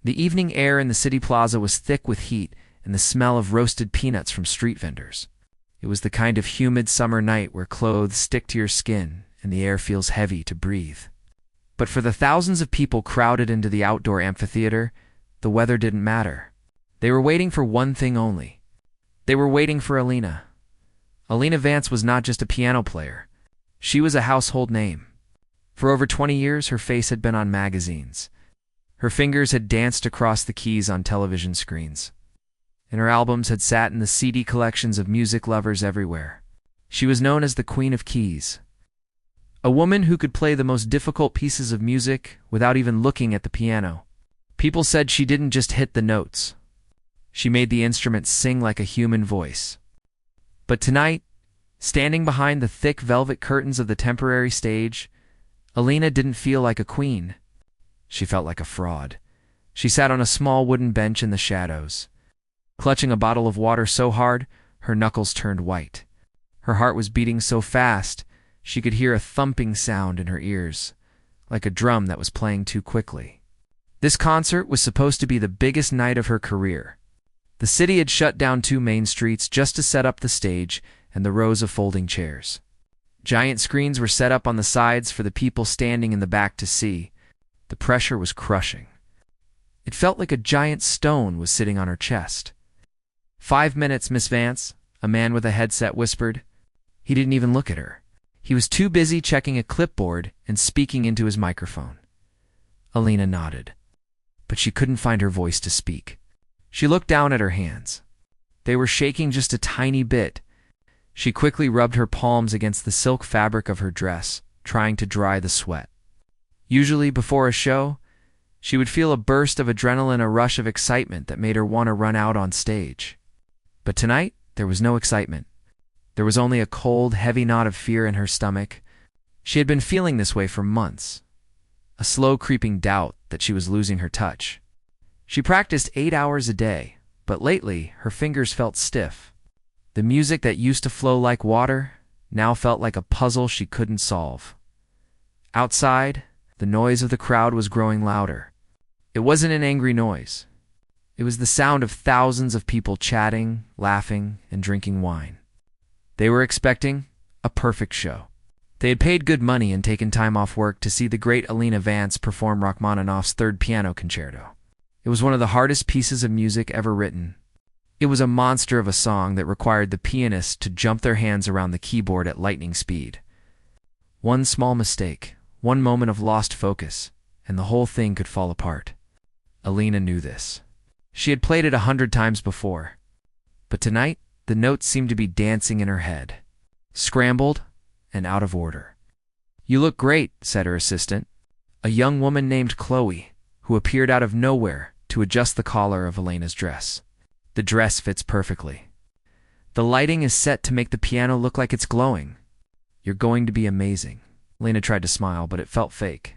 The evening air in the city plaza was thick with heat and the smell of roasted peanuts from street vendors. It was the kind of humid summer night where clothes stick to your skin and the air feels heavy to breathe. But for the thousands of people crowded into the outdoor amphitheater, the weather didn't matter. They were waiting for one thing only. They were waiting for Alina. Alina Vance was not just a piano player. She was a household name. For over 20 years, her face had been on magazines. Her fingers had danced across the keys on television screens, and her albums had sat in the CD collections of music lovers everywhere. She was known as the Queen of Keys, a woman who could play the most difficult pieces of music without even looking at the piano. People said she didn't just hit the notes. She made the instrument sing like a human voice. But tonight, standing behind the thick velvet curtains of the temporary stage, Alina didn't feel like a queen. She felt like a fraud. She sat on a small wooden bench in the shadows, clutching a bottle of water so hard her knuckles turned white. Her heart was beating so fast she could hear a thumping sound in her ears, like a drum that was playing too quickly. This concert was supposed to be the biggest night of her career. The city had shut down 2 main streets just to set up the stage and the rows of folding chairs. Giant screens were set up on the sides for the people standing in the back to see. The pressure was crushing. It felt like a giant stone was sitting on her chest. 5 minutes, Miss Vance, a man with a headset whispered. He didn't even look at her. He was too busy checking a clipboard and speaking into his microphone. Alina nodded, but she couldn't find her voice to speak. She looked down at her hands. They were shaking just a tiny bit. She quickly rubbed her palms against the silk fabric of her dress, trying to dry the sweat. Usually, before a show, she would feel a burst of adrenaline, a rush of excitement that made her want to run out on stage. But tonight, there was no excitement. There was only a cold, heavy knot of fear in her stomach. She had been feeling this way for months, a slow creeping doubt that she was losing her touch. She practiced 8 hours a day, but lately her fingers felt stiff. The music that used to flow like water now felt like a puzzle she couldn't solve. Outside, the noise of the crowd was growing louder. It wasn't an angry noise. It was the sound of thousands of people chatting, laughing, and drinking wine. They were expecting a perfect show. They had paid good money and taken time off work to see the great Alina Vance perform Rachmaninoff's Third Piano Concerto. It was one of the hardest pieces of music ever written. It was a monster of a song that required the pianist to jump their hands around the keyboard at lightning speed. One small mistake, one moment of lost focus, and the whole thing could fall apart. Alina knew this. She had played it 100 times before. But tonight, the notes seemed to be dancing in her head, scrambled and out of order. "You look great," said her assistant, a young woman named Chloe, who appeared out of nowhere to adjust the collar of Alina's dress. "The dress fits perfectly. The lighting is set to make the piano look like it's glowing. You're going to be amazing." Alina tried to smile, but it felt fake.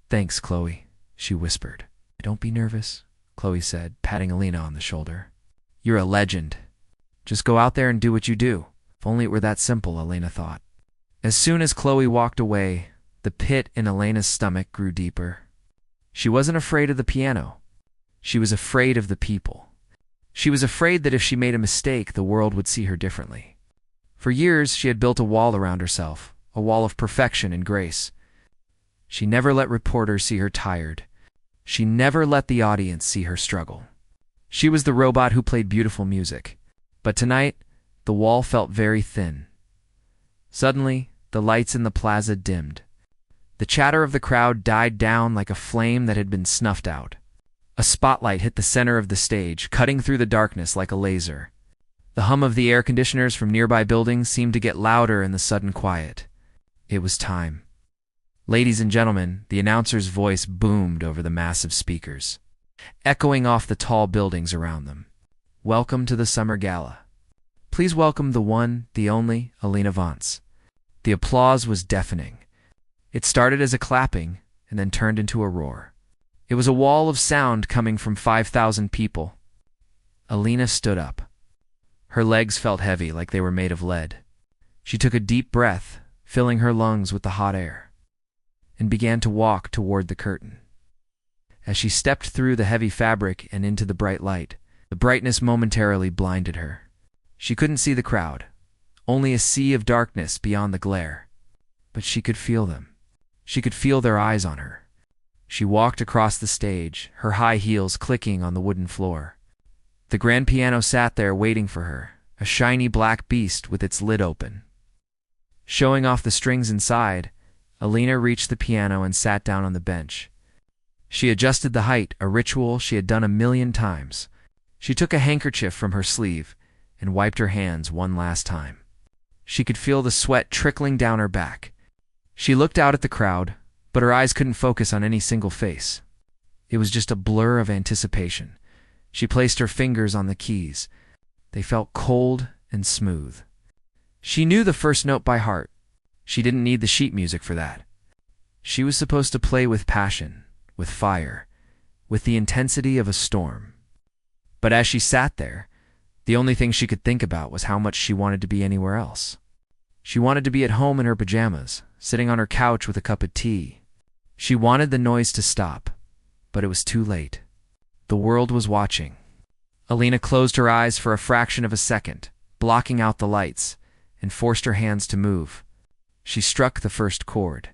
"Thanks, Chloe," she whispered. "Don't be nervous," Chloe said, patting Alina on the shoulder. "You're a legend. Just go out there and do what you do." If only it were that simple, Alina thought. As soon as Chloe walked away, the pit in Alina's stomach grew deeper. She wasn't afraid of the piano. She was afraid of the people. She was afraid that if she made a mistake, the world would see her differently. For years, she had built a wall around herself, a wall of perfection and grace. She never let reporters see her tired. She never let the audience see her struggle. She was the robot who played beautiful music. But tonight, the wall felt very thin. Suddenly, the lights in the plaza dimmed. The chatter of the crowd died down like a flame that had been snuffed out. A spotlight hit the center of the stage, cutting through the darkness like a laser. The hum of the air conditioners from nearby buildings seemed to get louder in the sudden quiet. It was time. "Ladies and gentlemen," the announcer's voice boomed over the massive speakers, echoing off the tall buildings around them. "Welcome to the Summer Gala. Please welcome the one, the only, Alina Vance." The applause was deafening. It started as a clapping and then turned into a roar. It was a wall of sound coming from 5,000 people. Alina stood up. Her legs felt heavy like they were made of lead. She took a deep breath, filling her lungs with the hot air, and began to walk toward the curtain. As she stepped through the heavy fabric and into the bright light, the brightness momentarily blinded her. She couldn't see the crowd, only a sea of darkness beyond the glare. But she could feel them. She could feel their eyes on her. She walked across the stage, her high heels clicking on the wooden floor. The grand piano sat there waiting for her, a shiny black beast with its lid open. Showing off the strings inside, Alina reached the piano and sat down on the bench. She adjusted the height, a ritual she had done 1,000,000 times. She took a handkerchief from her sleeve and wiped her hands one last time. She could feel the sweat trickling down her back. She looked out at the crowd, but her eyes couldn't focus on any single face. It was just a blur of anticipation. She placed her fingers on the keys. They felt cold and smooth. She knew the first note by heart. She didn't need the sheet music for that. She was supposed to play with passion, with fire, with the intensity of a storm. But as she sat there, the only thing she could think about was how much she wanted to be anywhere else. She wanted to be at home in her pajamas, sitting on her couch with a cup of tea. She wanted the noise to stop, but it was too late. The world was watching. Alina closed her eyes for a fraction of a second, blocking out the lights, and forced her hands to move. She struck the first chord.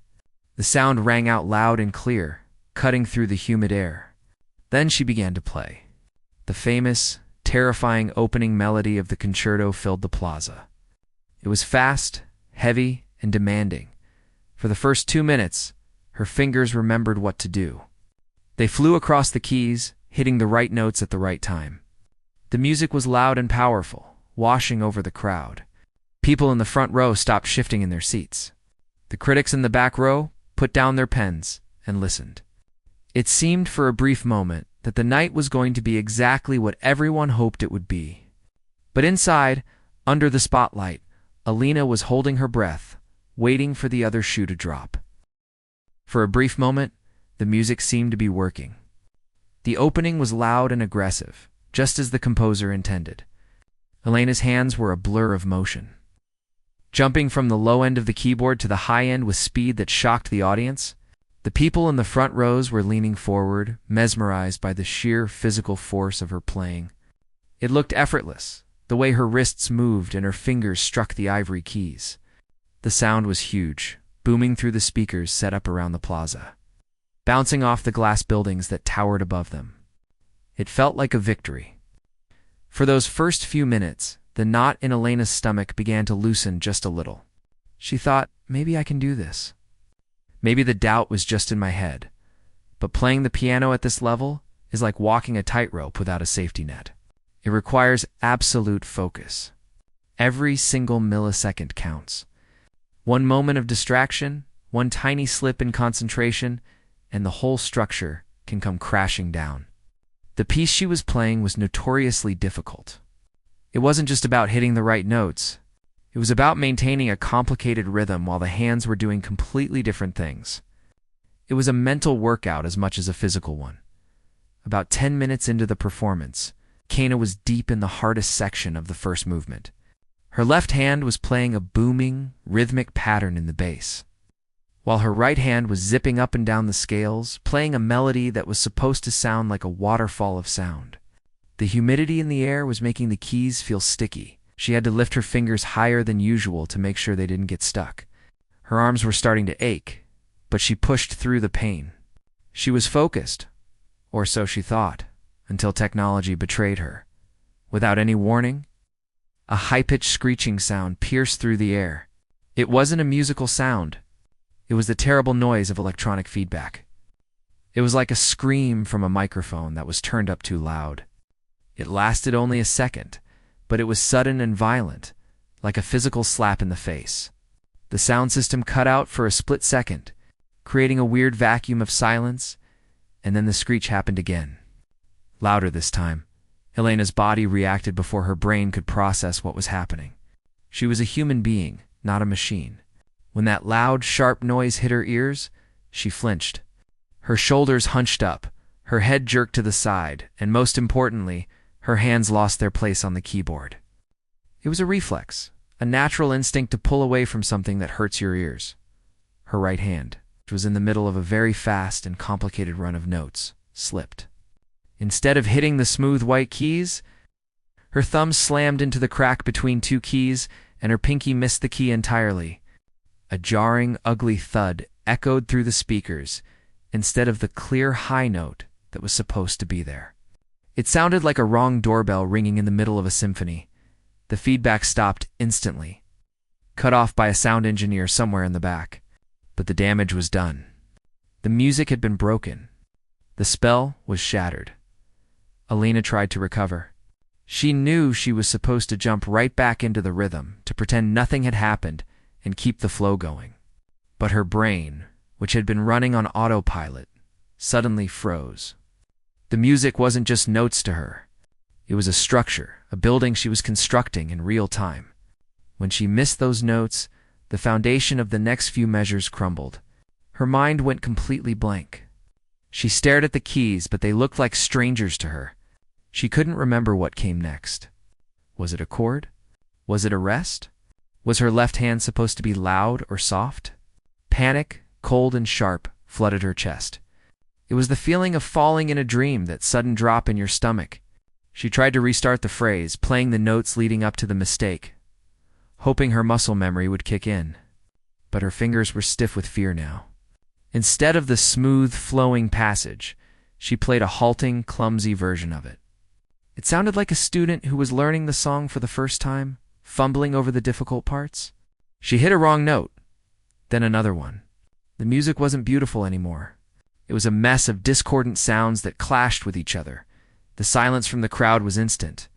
The sound rang out loud and clear, cutting through the humid air. Then she began to play. The famous, terrifying opening melody of the concerto filled the plaza. It was fast, heavy, and demanding. For the first 2 minutes, her fingers remembered what to do. They flew across the keys, hitting the right notes at the right time. The music was loud and powerful, washing over the crowd. People in the front row stopped shifting in their seats. The critics in the back row put down their pens and listened. It seemed for a brief moment that the night was going to be exactly what everyone hoped it would be. But inside, under the spotlight, Alina was holding her breath, waiting for the other shoe to drop. For a brief moment, the music seemed to be working. The opening was loud and aggressive, just as the composer intended. Alina's hands were a blur of motion. Jumping from the low end of the keyboard to the high end with speed that shocked the audience, the people in the front rows were leaning forward, mesmerized by the sheer physical force of her playing. It looked effortless, the way her wrists moved and her fingers struck the ivory keys. The sound was huge, booming through the speakers set up around the plaza, bouncing off the glass buildings that towered above them. It felt like a victory. For those first few minutes, the knot in Alina's stomach began to loosen just a little. She thought, maybe I can do this. Maybe the doubt was just in my head. But playing the piano at this level is like walking a tightrope without a safety net. It requires absolute focus. Every single millisecond counts. One moment of distraction, one tiny slip in concentration, and the whole structure can come crashing down. The piece she was playing was notoriously difficult. It wasn't just about hitting the right notes. It was about maintaining a complicated rhythm while the hands were doing completely different things. It was a mental workout as much as a physical one. About 10 minutes into the performance, Kana was deep in the hardest section of the first movement. Her left hand was playing a booming, rhythmic pattern in the bass, while her right hand was zipping up and down the scales, playing a melody that was supposed to sound like a waterfall of sound. The humidity in the air was making the keys feel sticky. She had to lift her fingers higher than usual to make sure they didn't get stuck. Her arms were starting to ache, but she pushed through the pain. She was focused, or so she thought, until technology betrayed her. Without any warning, a high-pitched screeching sound pierced through the air. It wasn't a musical sound. It was the terrible noise of electronic feedback. It was like a scream from a microphone that was turned up too loud. It lasted only a second, but it was sudden and violent, like a physical slap in the face. The sound system cut out for a split second, creating a weird vacuum of silence, and then the screech happened again. Louder this time. Elena's body reacted before her brain could process what was happening. She was a human being, not a machine. When that loud, sharp noise hit her ears, she flinched. Her shoulders hunched up, her head jerked to the side, and most importantly, her hands lost their place on the keyboard. It was a reflex, a natural instinct to pull away from something that hurts your ears. Her right hand, which was in the middle of a very fast and complicated run of notes, slipped. Instead of hitting the smooth white keys, her thumb slammed into the crack between two keys, and her pinky missed the key entirely. A jarring, ugly thud echoed through the speakers instead of the clear high note that was supposed to be there. It sounded like a wrong doorbell ringing in the middle of a symphony. The feedback stopped instantly, cut off by a sound engineer somewhere in the back. But the damage was done. The music had been broken. The spell was shattered. Alina tried to recover. She knew she was supposed to jump right back into the rhythm, to pretend nothing had happened and keep the flow going. But her brain, which had been running on autopilot, suddenly froze. The music wasn't just notes to her. It was a structure, a building she was constructing in real time. When she missed those notes, the foundation of the next few measures crumbled. Her mind went completely blank. She stared at the keys, but they looked like strangers to her. She couldn't remember what came next. Was it a chord? Was it a rest? Was her left hand supposed to be loud or soft? Panic, cold and sharp, flooded her chest. It was the feeling of falling in a dream, that sudden drop in your stomach. She tried to restart the phrase, playing the notes leading up to the mistake, hoping her muscle memory would kick in. But her fingers were stiff with fear now. Instead of the smooth, flowing passage, she played a halting, clumsy version of it. It sounded like a student who was learning the song for the first time, fumbling over the difficult parts. She hit a wrong note, then another one. The music wasn't beautiful anymore. It was a mess of discordant sounds that clashed with each other. The silence from the crowd was instant.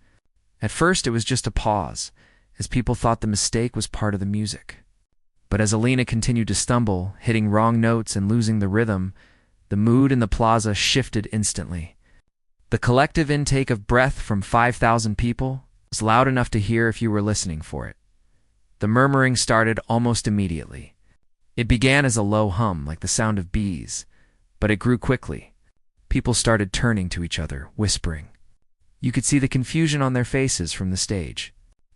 At first, it was just a pause, as people thought the mistake was part of the music. But as Alina continued to stumble, hitting wrong notes and losing the rhythm, the mood in the plaza shifted instantly. The collective intake of breath from 5,000 people was loud enough to hear if you were listening for it. The murmuring started almost immediately. It began as a low hum, like the sound of bees, but it grew quickly. People started turning to each other, whispering. You could see the confusion on their faces from the stage.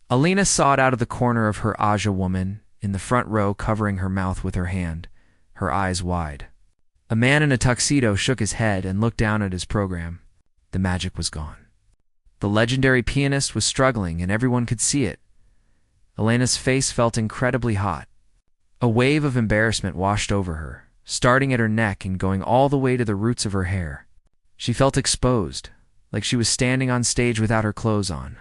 Alina saw it out of the corner of her Aja woman, in the front row, covering her mouth with her hand, her eyes wide. A man in a tuxedo shook his head and looked down at his program. The magic was gone. The legendary pianist was struggling, and everyone could see it. Alina's face felt incredibly hot. A wave of embarrassment washed over her, starting at her neck and going all the way to the roots of her hair. She felt exposed, like she was standing on stage without her clothes on.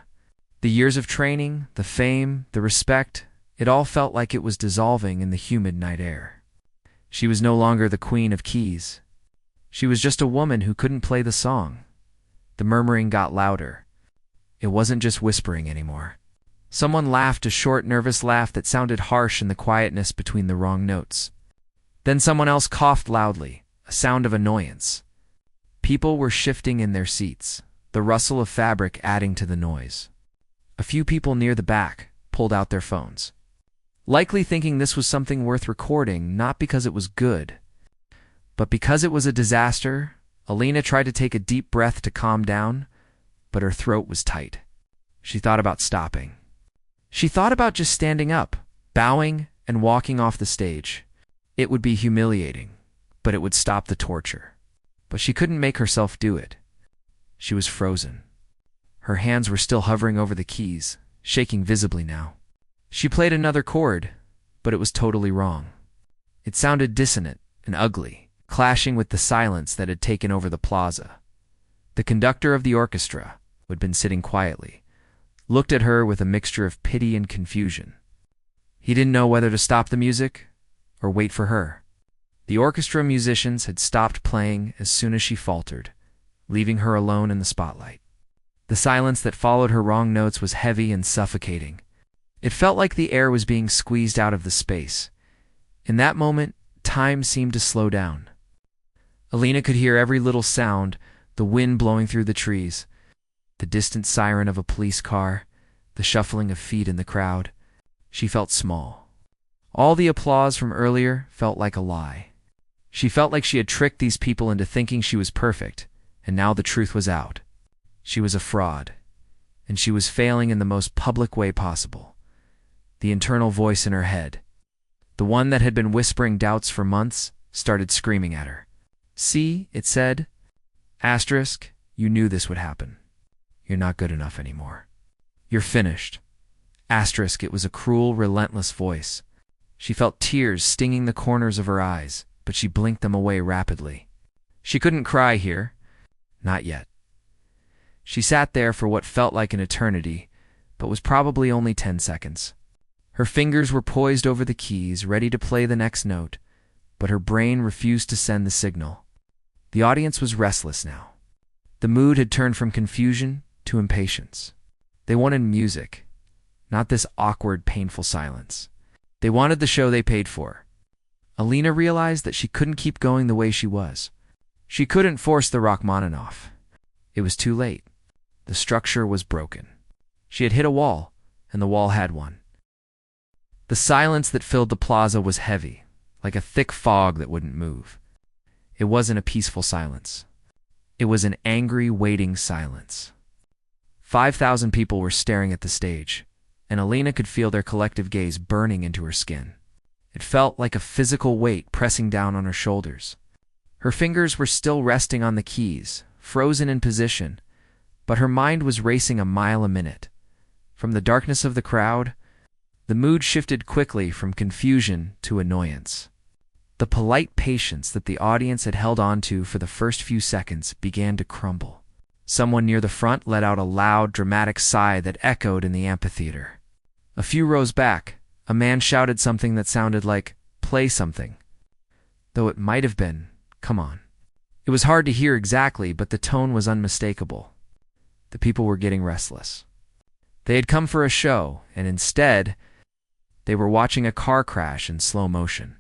The years of training, the fame, the respect, it all felt like it was dissolving in the humid night air. She was no longer the queen of keys. She was just a woman who couldn't play the song. The murmuring got louder. It wasn't just whispering anymore. Someone laughed, a short, nervous laugh that sounded harsh in the quietness between the wrong notes. Then someone else coughed loudly, a sound of annoyance. People were shifting in their seats, the rustle of fabric adding to the noise. A few people near the back pulled out their phones, likely thinking this was something worth recording, not because it was good, but because it was a disaster. Alina tried to take a deep breath to calm down, but her throat was tight. She thought about stopping. She thought about just standing up, bowing, and walking off the stage. It would be humiliating, but it would stop the torture. But she couldn't make herself do it. She was frozen. Her hands were still hovering over the keys, shaking visibly now. She played another chord, but it was totally wrong. It sounded dissonant and ugly, clashing with the silence that had taken over the plaza. The conductor of the orchestra, who had been sitting quietly, looked at her with a mixture of pity and confusion. He didn't know whether to stop the music or wait for her. The orchestra musicians had stopped playing as soon as she faltered, leaving her alone in the spotlight. The silence that followed her wrong notes was heavy and suffocating. It felt like the air was being squeezed out of the space. In that moment, time seemed to slow down. Alina could hear every little sound, the wind blowing through the trees, the distant siren of a police car, the shuffling of feet in the crowd. She felt small. All the applause from earlier felt like a lie. She felt like she had tricked these people into thinking she was perfect, and now the truth was out. She was a fraud, and she was failing in the most public way possible. The internal voice in her head, the one that had been whispering doubts for months, started screaming at her. See, it said, Asterisk, you knew this would happen. You're not good enough anymore. You're finished. Asterisk, it was a cruel, relentless voice. She felt tears stinging the corners of her eyes, but she blinked them away rapidly. She couldn't cry here. Not yet. She sat there for what felt like an eternity, but was probably only 10 seconds. Her fingers were poised over the keys, ready to play the next note, but her brain refused to send the signal. The audience was restless now. The mood had turned from confusion to impatience. They wanted music, not this awkward, painful silence. They wanted the show they paid for. Alina realized that she couldn't keep going the way she was. She couldn't force the Rachmaninoff. It was too late. The structure was broken. She had hit a wall, and the wall had one. The silence that filled the plaza was heavy, like a thick fog that wouldn't move. It wasn't a peaceful silence. It was an angry, waiting silence. 5,000 people were staring at the stage, and Alina could feel their collective gaze burning into her skin. It felt like a physical weight pressing down on her shoulders. Her fingers were still resting on the keys, frozen in position, but her mind was racing a mile a minute. From the darkness of the crowd, the mood shifted quickly from confusion to annoyance. The polite patience that the audience had held on to for the first few seconds began to crumble. Someone near the front let out a loud, dramatic sigh that echoed in the amphitheater. A few rows back, a man shouted something that sounded like, "Play something," though it might have been, "Come on." It was hard to hear exactly, but the tone was unmistakable. The people were getting restless. They had come for a show, and instead, they were watching a car crash in slow motion.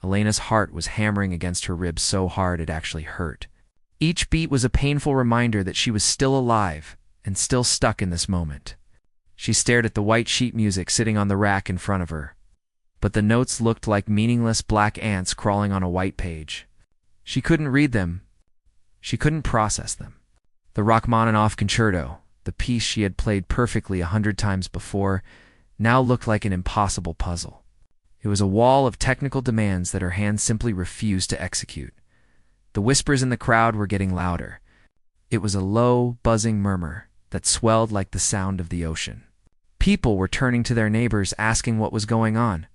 Elena's heart was hammering against her ribs so hard it actually hurt. Each beat was a painful reminder that she was still alive and still stuck in this moment. She stared at the white sheet music sitting on the rack in front of her, but the notes looked like meaningless black ants crawling on a white page. She couldn't read them. She couldn't process them. The Rachmaninoff concerto, the piece she had played perfectly 100 times before, now looked like an impossible puzzle. It was a wall of technical demands that her hands simply refused to execute. The whispers in the crowd were getting louder. It was a low, buzzing murmur that swelled like the sound of the ocean. People were turning to their neighbors asking what was going on.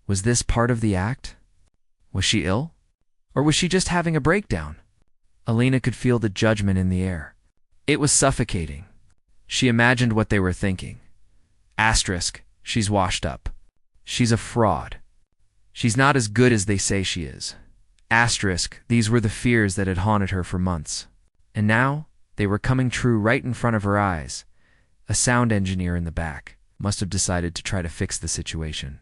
Was this part of the act? Was she ill? Or was she just having a breakdown? Alina could feel the judgment in the air. It was suffocating. She imagined what they were thinking. Asterisk, she's washed up. She's a fraud. She's not as good as they say she is. Asterisk, these were the fears that had haunted her for months. And now, they were coming true right in front of her eyes. A sound engineer in the back must have decided to try to fix the situation.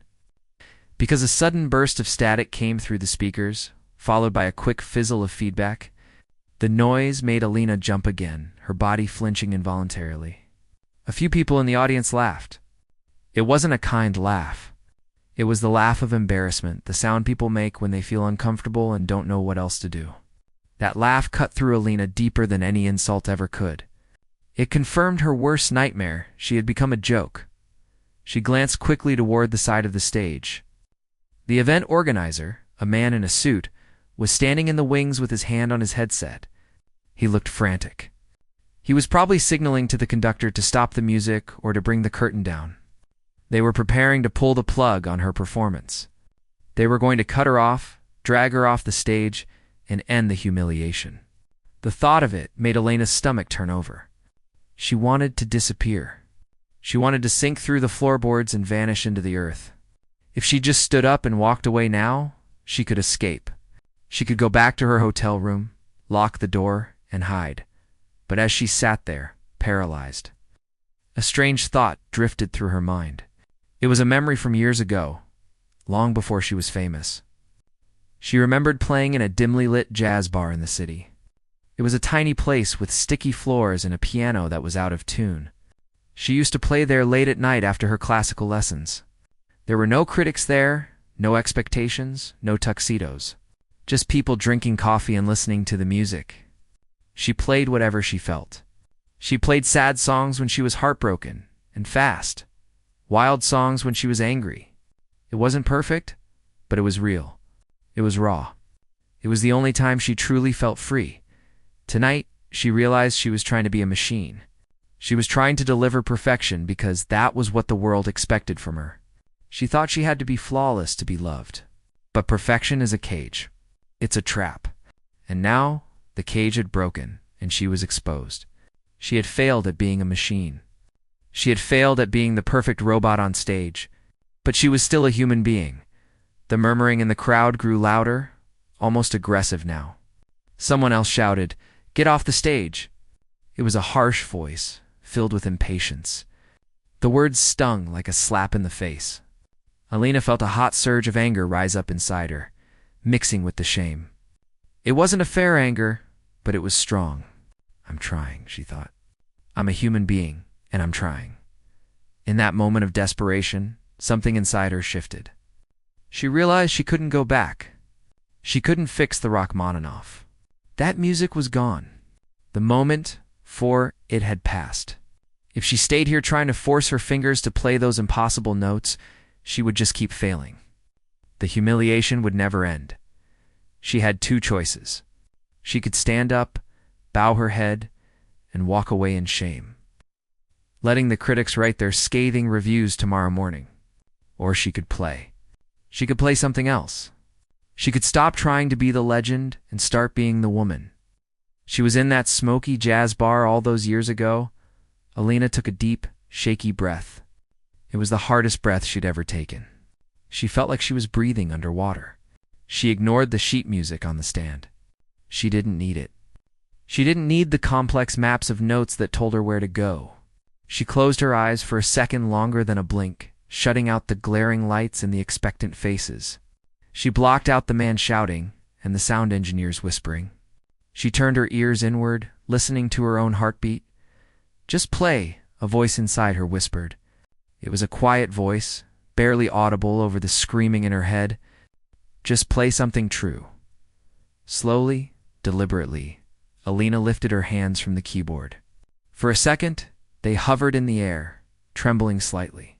Because a sudden burst of static came through the speakers, followed by a quick fizzle of feedback, the noise made Alina jump again, her body flinching involuntarily. A few people in the audience laughed. It wasn't a kind laugh. It was the laugh of embarrassment, the sound people make when they feel uncomfortable and don't know what else to do. That laugh cut through Alina deeper than any insult ever could. It confirmed her worst nightmare. She had become a joke. She glanced quickly toward the side of the stage. The event organizer, a man in a suit, was standing in the wings with his hand on his headset. He looked frantic. He was probably signaling to the conductor to stop the music or to bring the curtain down. They were preparing to pull the plug on her performance. They were going to cut her off, drag her off the stage, and end the humiliation. The thought of it made Elena's stomach turn over. She wanted to disappear. She wanted to sink through the floorboards and vanish into the earth. If she just stood up and walked away now, she could escape. She could go back to her hotel room, lock the door, and hide. But as she sat there, paralyzed, a strange thought drifted through her mind. It was a memory from years ago, long before she was famous. She remembered playing in a dimly lit jazz bar in the city. It was a tiny place with sticky floors and a piano that was out of tune. She used to play there late at night after her classical lessons. There were no critics there, no expectations, no tuxedos. Just people drinking coffee and listening to the music. She played whatever she felt. She played sad songs when she was heartbroken and fast. Wild songs when she was angry. It wasn't perfect, but it was real. It was raw. It was the only time she truly felt free. Tonight, she realized she was trying to be a machine. She was trying to deliver perfection because that was what the world expected from her. She thought she had to be flawless to be loved. But perfection is a cage. It's a trap. And now, the cage had broken, and she was exposed. She had failed at being a machine. She had failed at being the perfect robot on stage. But she was still a human being. The murmuring in the crowd grew louder, almost aggressive now. Someone else shouted, "Get off the stage!" It was a harsh voice, filled with impatience. The words stung like a slap in the face. Alina felt a hot surge of anger rise up inside her, mixing with the shame. It wasn't a fair anger, but it was strong. "I'm trying," she thought. "I'm a human being, and I'm trying." In that moment of desperation, something inside her shifted. She realized she couldn't go back. She couldn't fix the Rachmaninoff. That music was gone. The moment for it had passed. If she stayed here trying to force her fingers to play those impossible notes, she would just keep failing. The humiliation would never end. She had two choices. She could stand up, bow her head, and walk away in shame, letting the critics write their scathing reviews tomorrow morning. Or she could play. She could play something else. She could stop trying to be the legend and start being the woman. She was in that smoky jazz bar all those years ago. Alina took a deep, shaky breath. It was the hardest breath she'd ever taken. She felt like she was breathing underwater. She ignored the sheet music on the stand. She didn't need it. She didn't need the complex maps of notes that told her where to go. She closed her eyes for a second longer than a blink, shutting out the glaring lights and the expectant faces. She blocked out the man shouting and the sound engineers whispering. She turned her ears inward, listening to her own heartbeat. "Just play," a voice inside her whispered. It was a quiet voice, barely audible over the screaming in her head. Just play something true. Slowly, deliberately, Alina lifted her hands from the keyboard. For a second, they hovered in the air, trembling slightly.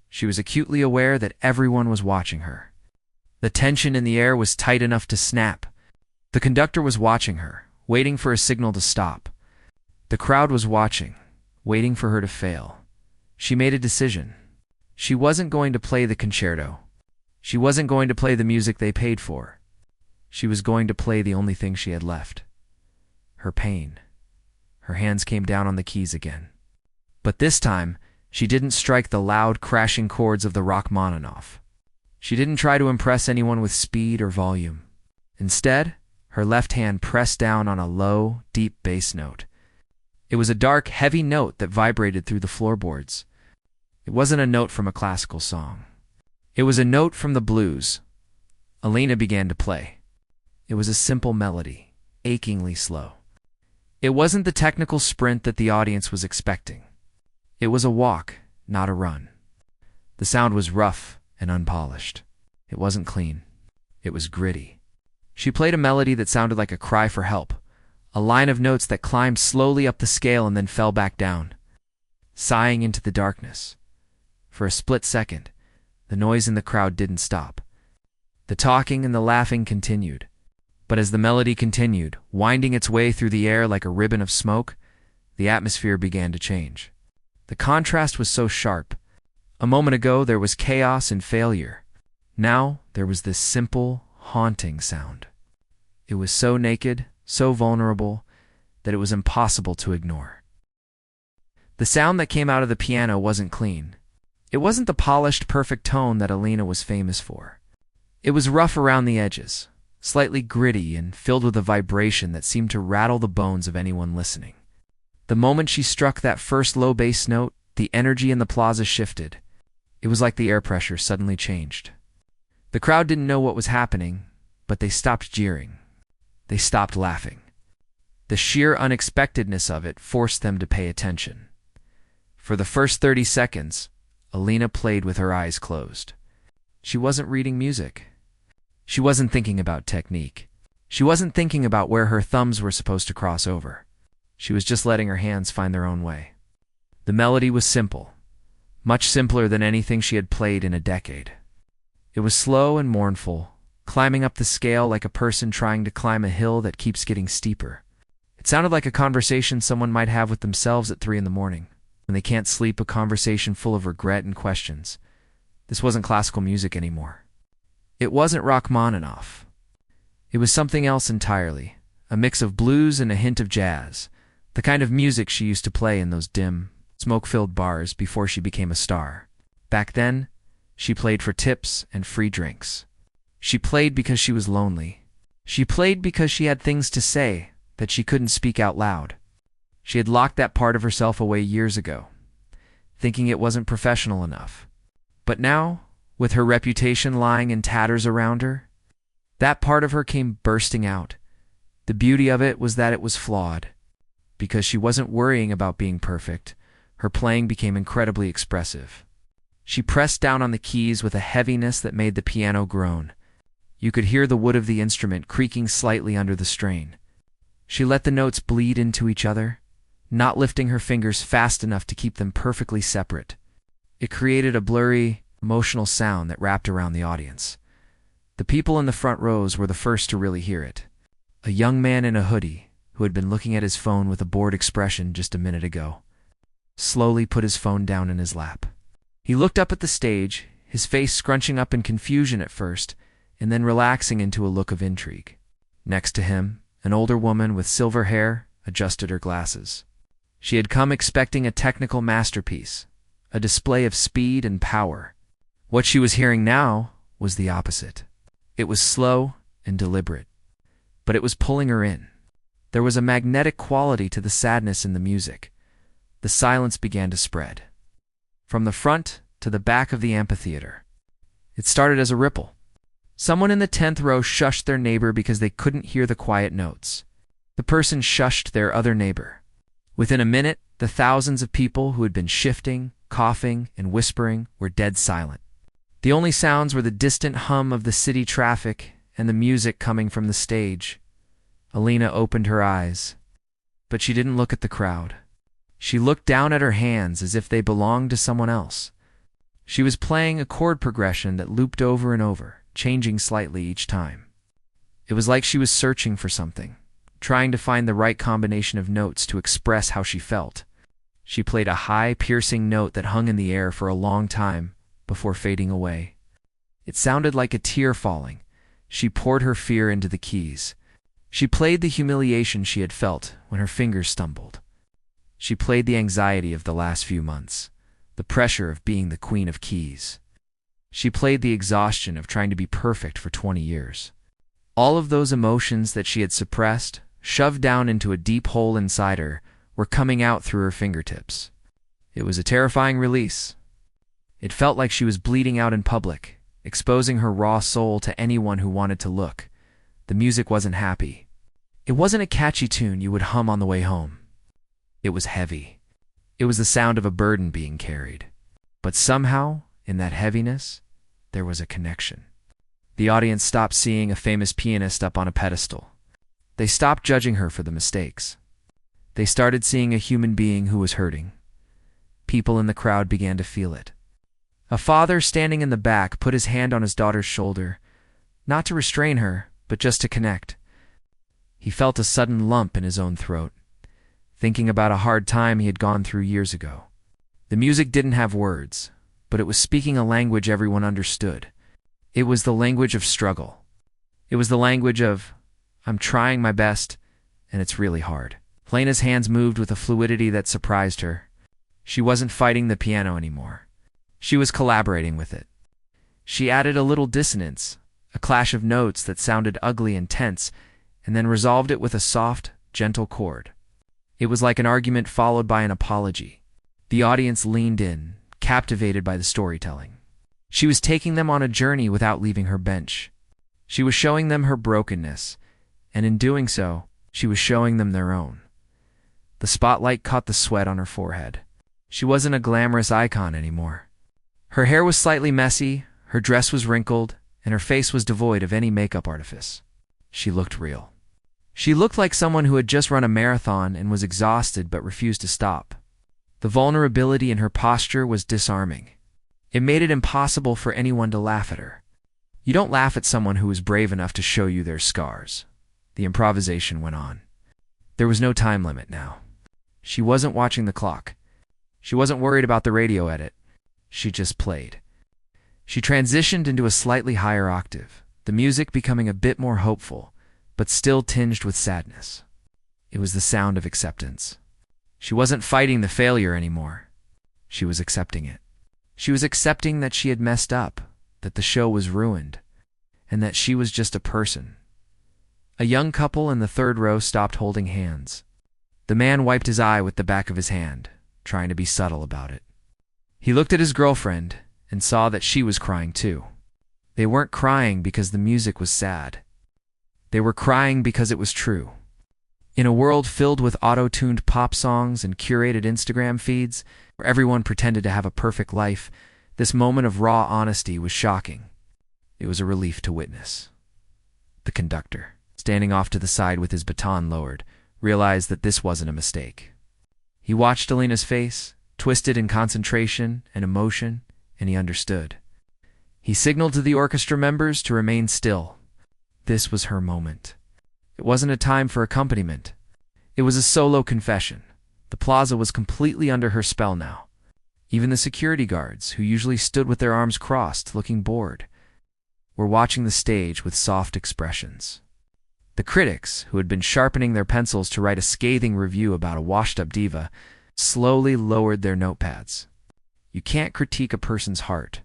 She was acutely aware that everyone was watching her. The tension in the air was tight enough to snap. The conductor was watching her, waiting for a signal to stop. The crowd was watching, waiting for her to fail. She made a decision. She wasn't going to play the concerto. She wasn't going to play the music they paid for. She was going to play the only thing she had left. Her pain. Her hands came down on the keys again. But this time, she didn't strike the loud, crashing chords of the Rachmaninoff. She didn't try to impress anyone with speed or volume. Instead, her left hand pressed down on a low, deep bass note. It was a dark, heavy note that vibrated through the floorboards. It wasn't a note from a classical song. It was a note from the blues. Alina began to play. It was a simple melody, achingly slow. It wasn't the technical sprint that the audience was expecting. It was a walk, not a run. The sound was rough and unpolished. It wasn't clean. It was gritty. She played a melody that sounded like a cry for help, a line of notes that climbed slowly up the scale and then fell back down, sighing into the darkness. For a split second, the noise in the crowd didn't stop. The talking and the laughing continued. But as the melody continued, winding its way through the air like a ribbon of smoke, the atmosphere began to change. The contrast was so sharp. A moment ago, there was chaos and failure. Now, there was this simple, haunting sound. It was so naked, so vulnerable, that it was impossible to ignore. The sound that came out of the piano wasn't clean. It wasn't the polished, perfect tone that Alina was famous for. It was rough around the edges, slightly gritty and filled with a vibration that seemed to rattle the bones of anyone listening. The moment she struck that first low bass note, the energy in the plaza shifted. It was like the air pressure suddenly changed. The crowd didn't know what was happening, but they stopped jeering. They stopped laughing. The sheer unexpectedness of it forced them to pay attention. For the first 30 seconds, Alina played with her eyes closed. She wasn't reading music. She wasn't thinking about technique. She wasn't thinking about where her thumbs were supposed to cross over. She was just letting her hands find their own way. The melody was simple, much simpler than anything she had played in a decade. It was slow and mournful, climbing up the scale like a person trying to climb a hill that keeps getting steeper. It sounded like a conversation someone might have with themselves at 3 in the morning, when they can't sleep, a conversation full of regret and questions. This wasn't classical music anymore. It wasn't Rachmaninoff. It was something else entirely, a mix of blues and a hint of jazz, the kind of music she used to play in those dim, smoke-filled bars before she became a star. Back then, she played for tips and free drinks. She played because she was lonely. She played because she had things to say that she couldn't speak out loud. She had locked that part of herself away years ago, thinking it wasn't professional enough. But now, with her reputation lying in tatters around her, that part of her came bursting out. The beauty of it was that it was flawed. Because she wasn't worrying about being perfect, her playing became incredibly expressive. She pressed down on the keys with a heaviness that made the piano groan. You could hear the wood of the instrument creaking slightly under the strain. She let the notes bleed into each other, not lifting her fingers fast enough to keep them perfectly separate. It created a blurry, emotional sound that wrapped around the audience. The people in the front rows were the first to really hear it. A young man in a hoodie, who had been looking at his phone with a bored expression just a minute ago, slowly put his phone down in his lap. He looked up at the stage, his face scrunching up in confusion at first, and then relaxing into a look of intrigue. Next to him, an older woman with silver hair adjusted her glasses. She had come expecting a technical masterpiece, a display of speed and power. What she was hearing now was the opposite. It was slow and deliberate, but it was pulling her in. There was a magnetic quality to the sadness in the music. The silence began to spread, from the front to the back of the amphitheater. It started as a ripple. Someone in the 10th row shushed their neighbor because they couldn't hear the quiet notes. The person shushed their other neighbor. Within a minute, the thousands of people who had been shifting, coughing, and whispering were dead silent. The only sounds were the distant hum of the city traffic and the music coming from the stage. Alina opened her eyes, but she didn't look at the crowd. She looked down at her hands as if they belonged to someone else. She was playing a chord progression that looped over and over, changing slightly each time. It was like she was searching for something, trying to find the right combination of notes to express how she felt. She played a high, piercing note that hung in the air for a long time before fading away. It sounded like a tear falling. She poured her fear into the keys. She played the humiliation she had felt when her fingers stumbled. She played the anxiety of the last few months, the pressure of being the queen of keys. She played the exhaustion of trying to be perfect for 20 years. All of those emotions that she had suppressed, shoved down into a deep hole inside her, were coming out through her fingertips. It was a terrifying release. It felt like she was bleeding out in public, exposing her raw soul to anyone who wanted to look. The music wasn't happy. It wasn't a catchy tune you would hum on the way home. It was heavy. It was the sound of a burden being carried. But somehow, in that heaviness, there was a connection. The audience stopped seeing a famous pianist up on a pedestal. They stopped judging her for the mistakes. They started seeing a human being who was hurting. People in the crowd began to feel it. A father standing in the back put his hand on his daughter's shoulder, not to restrain her, but just to connect. He felt a sudden lump in his own throat, thinking about a hard time he had gone through years ago. The music didn't have words, but it was speaking a language everyone understood. It was the language of struggle. It was the language of, I'm trying my best, and it's really hard. Lena's hands moved with a fluidity that surprised her. She wasn't fighting the piano anymore. She was collaborating with it. She added a little dissonance, a clash of notes that sounded ugly and tense, and then resolved it with a soft, gentle chord. It was like an argument followed by an apology. The audience leaned in, captivated by the storytelling. She was taking them on a journey without leaving her bench. She was showing them her brokenness, and in doing so, she was showing them their own. The spotlight caught the sweat on her forehead. She wasn't a glamorous icon anymore. Her hair was slightly messy, her dress was wrinkled, and her face was devoid of any makeup artifice. She looked real. She looked like someone who had just run a marathon and was exhausted but refused to stop. The vulnerability in her posture was disarming. It made it impossible for anyone to laugh at her. You don't laugh at someone who is brave enough to show you their scars. The improvisation went on. There was no time limit now. She wasn't watching the clock. She wasn't worried about the radio edit. She just played. She transitioned into a slightly higher octave, the music becoming a bit more hopeful, but still tinged with sadness. It was the sound of acceptance. She wasn't fighting the failure anymore. She was accepting it. She was accepting that she had messed up, that the show was ruined, and that she was just a person. A young couple in the third row stopped holding hands. The man wiped his eye with the back of his hand, trying to be subtle about it. He looked at his girlfriend and saw that she was crying too. They weren't crying because the music was sad. They were crying because it was true. In a world filled with auto-tuned pop songs and curated Instagram feeds, where everyone pretended to have a perfect life, this moment of raw honesty was shocking. It was a relief to witness. The conductor, standing off to the side with his baton lowered, realized that this wasn't a mistake. He watched Alina's face, twisted in concentration and emotion, and he understood. He signaled to the orchestra members to remain still. This was her moment. It wasn't a time for accompaniment. It was a solo confession. The plaza was completely under her spell now. Even the security guards, who usually stood with their arms crossed, looking bored, were watching the stage with soft expressions. The critics, who had been sharpening their pencils to write a scathing review about a washed-up diva, slowly lowered their notepads. You can't critique a person's heart.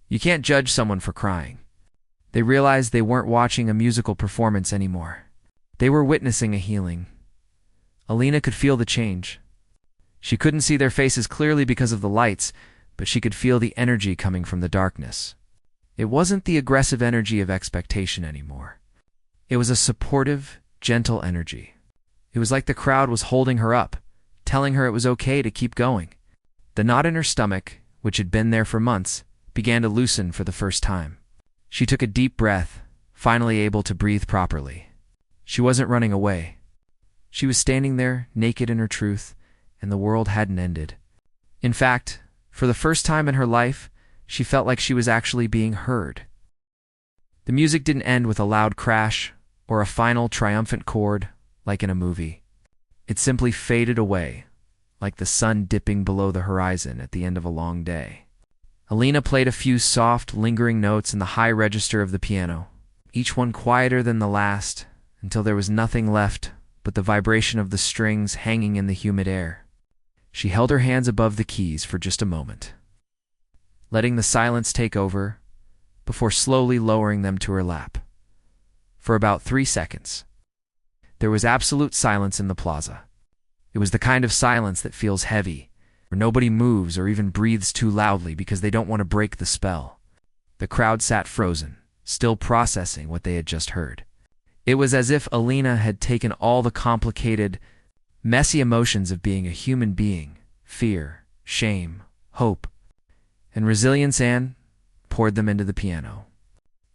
You can't judge someone for crying. They realized they weren't watching a musical performance anymore. They were witnessing a healing. Alina could feel the change. She couldn't see their faces clearly because of the lights, but she could feel the energy coming from the darkness. It wasn't the aggressive energy of expectation anymore. It was a supportive, gentle energy. It was like the crowd was holding her up, telling her it was okay to keep going. The knot in her stomach, which had been there for months, began to loosen for the first time. She took a deep breath, finally able to breathe properly. She wasn't running away. She was standing there, naked in her truth, and the world hadn't ended. In fact, for the first time in her life, she felt like she was actually being heard. The music didn't end with a loud crash or a final triumphant chord like in a movie. It simply faded away, like the sun dipping below the horizon at the end of a long day. Alina played a few soft, lingering notes in the high register of the piano, each one quieter than the last, until there was nothing left but the vibration of the strings hanging in the humid air. She held her hands above the keys for just a moment, letting the silence take over before slowly lowering them to her lap. For about 3 seconds, there was absolute silence in the plaza. It was the kind of silence that feels heavy, where nobody moves or even breathes too loudly because they don't want to break the spell. The crowd sat frozen, still processing what they had just heard. It was as if Alina had taken all the complicated, messy emotions of being a human being, fear, shame, hope, and resilience, and poured them into the piano.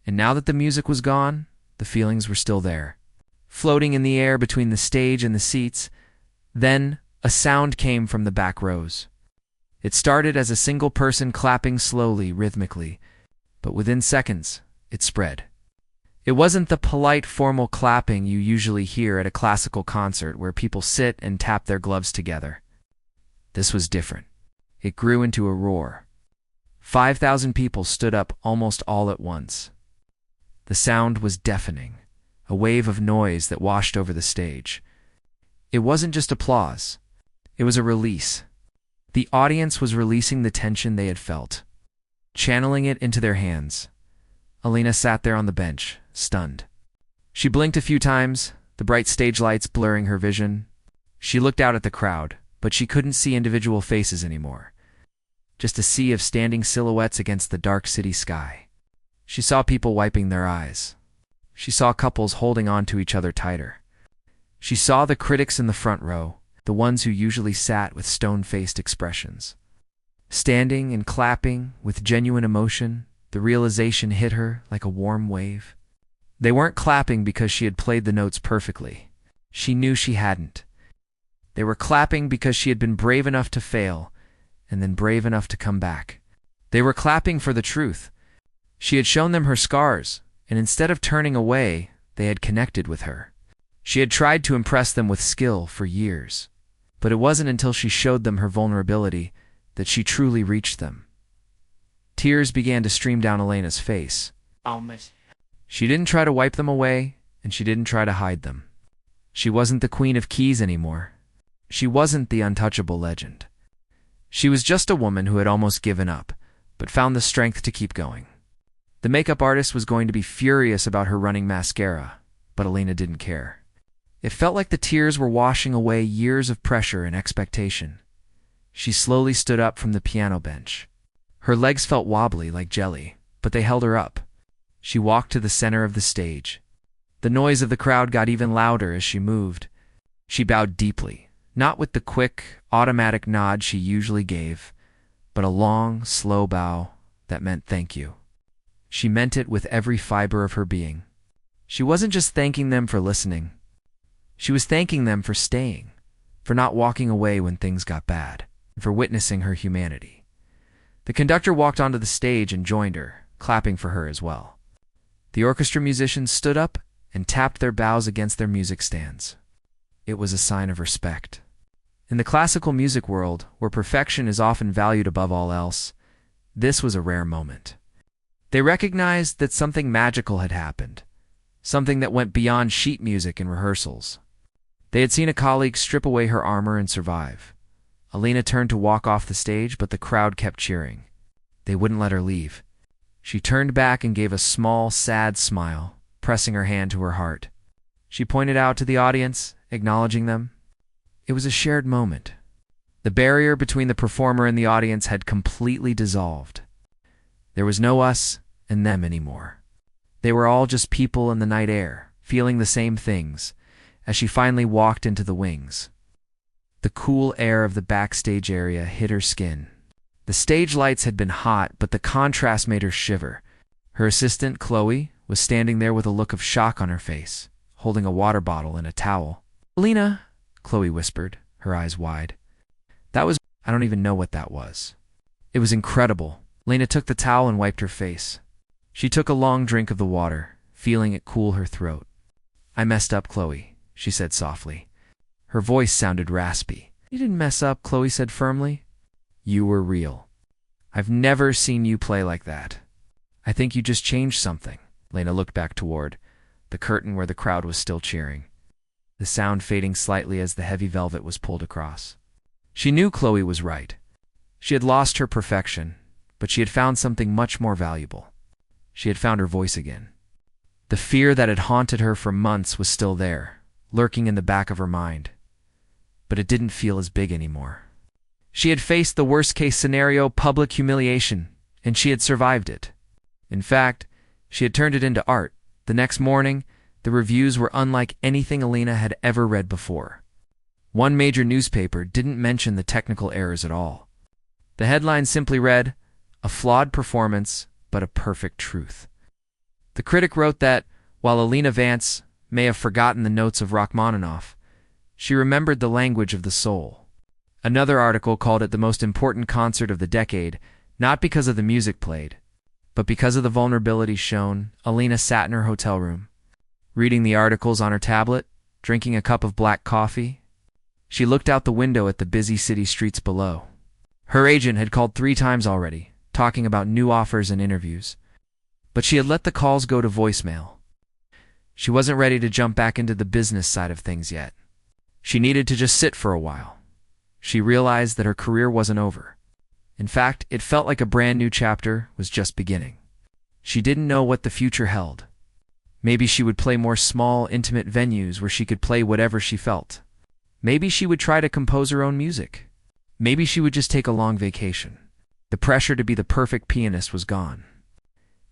And now that the music was gone, the feelings were still there, floating in the air between the stage and the seats. Then a sound came from the back rows. It started as a single person clapping slowly, rhythmically, but within seconds, it spread. It wasn't the polite, formal clapping you usually hear at a classical concert where people sit and tap their gloves together. This was different. It grew into a roar. 5,000 people stood up almost all at once. The sound was deafening, a wave of noise that washed over the stage. It wasn't just applause. It was a release. The audience was releasing the tension they had felt, channeling it into their hands. Alina sat there on the bench, stunned. She blinked a few times, the bright stage lights blurring her vision. She looked out at the crowd, but she couldn't see individual faces anymore. Just a sea of standing silhouettes against the dark city sky. She saw people wiping their eyes. She saw couples holding on to each other tighter. She saw the critics in the front row, the ones who usually sat with stone-faced expressions. Standing and clapping with genuine emotion, the realization hit her like a warm wave. They weren't clapping because she had played the notes perfectly. She knew she hadn't. They were clapping because she had been brave enough to fail, and then brave enough to come back. They were clapping for the truth. She had shown them her scars, and instead of turning away, they had connected with her. She had tried to impress them with skill for years, but it wasn't until she showed them her vulnerability that she truly reached them. Tears began to stream down Elena's face. She didn't try to wipe them away, and she didn't try to hide them. She wasn't the Queen of Keys anymore. She wasn't the untouchable legend. She was just a woman who had almost given up, but found the strength to keep going. The makeup artist was going to be furious about her running mascara, but Elena didn't care. It felt like the tears were washing away years of pressure and expectation. She slowly stood up from the piano bench. Her legs felt wobbly like jelly, but they held her up. She walked to the center of the stage. The noise of the crowd got even louder as she moved. She bowed deeply, not with the quick, automatic nod she usually gave, but a long, slow bow that meant thank you. She meant it with every fiber of her being. She wasn't just thanking them for listening. She was thanking them for staying, for not walking away when things got bad, and for witnessing her humanity. The conductor walked onto the stage and joined her, clapping for her as well. The orchestra musicians stood up and tapped their bows against their music stands. It was a sign of respect. In the classical music world, where perfection is often valued above all else, this was a rare moment. They recognized that something magical had happened, something that went beyond sheet music and rehearsals. They had seen a colleague strip away her armor and survive. Elena turned to walk off the stage, but the crowd kept cheering. They wouldn't let her leave. She turned back and gave a small, sad smile, pressing her hand to her heart. She pointed out to the audience, acknowledging them. It was a shared moment. The barrier between the performer and the audience had completely dissolved. There was no us and them anymore. They were all just people in the night air, feeling the same things, as she finally walked into the wings. The cool air of the backstage area hit her skin. The stage lights had been hot, but the contrast made her shiver. Her assistant, Chloe, was standing there with a look of shock on her face, holding a water bottle and a towel. "Elena," Chloe whispered, her eyes wide. I don't even know what that was. It was incredible. Elena took the towel and wiped her face. She took a long drink of the water, feeling it cool her throat. "I messed up, Chloe," she said softly. Her voice sounded raspy. "You didn't mess up," Chloe said firmly. "You were real. I've never seen you play like that. I think you just changed something." Elena looked back toward the curtain where the crowd was still cheering, the sound fading slightly as the heavy velvet was pulled across. She knew Chloe was right. She had lost her perfection, but she had found something much more valuable. She had found her voice again. The fear that had haunted her for months was still there, lurking in the back of her mind, but it didn't feel as big anymore. She had faced the worst-case scenario, public humiliation, and she had survived it. In fact, she had turned it into art. The next morning, the reviews were unlike anything Elena had ever read before. One major newspaper didn't mention the technical errors at all. The headline simply read, "A flawed performance, but a perfect truth." The critic wrote that, while Elena Vance may have forgotten the notes of Rachmaninoff, she remembered the language of the soul. Another article called it the most important concert of the decade, not because of the music played, but because of the vulnerability shown. Elena sat in her hotel room, reading the articles on her tablet, drinking a cup of black coffee. She looked out the window at the busy city streets below. Her agent had called 3 times already, talking about new offers and interviews, but she had let the calls go to voicemail. She wasn't ready to jump back into the business side of things yet. She needed to just sit for a while. She realized that her career wasn't over. In fact, it felt like a brand new chapter was just beginning. She didn't know what the future held. Maybe she would play more small, intimate venues where she could play whatever she felt. Maybe she would try to compose her own music. Maybe she would just take a long vacation. The pressure to be the perfect pianist was gone.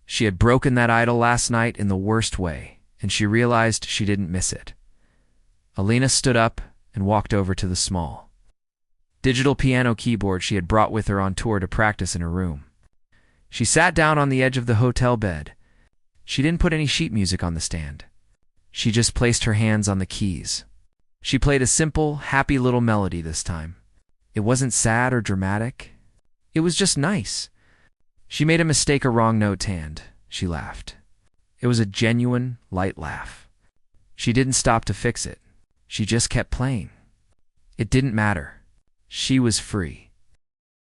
She had broken that idol last night in the worst way, and she realized she didn't miss it. Elena stood up and walked over to the small digital piano keyboard she had brought with her on tour to practice in her room. She sat down on the edge of the hotel bed. She didn't put any sheet music on the stand. She just placed her hands on the keys. She played a simple, happy little melody this time. It wasn't sad or dramatic. It was just nice. She made a mistake, a wrong note hand. She laughed. It was a genuine, light laugh. She didn't stop to fix it. She just kept playing. It didn't matter. She was free.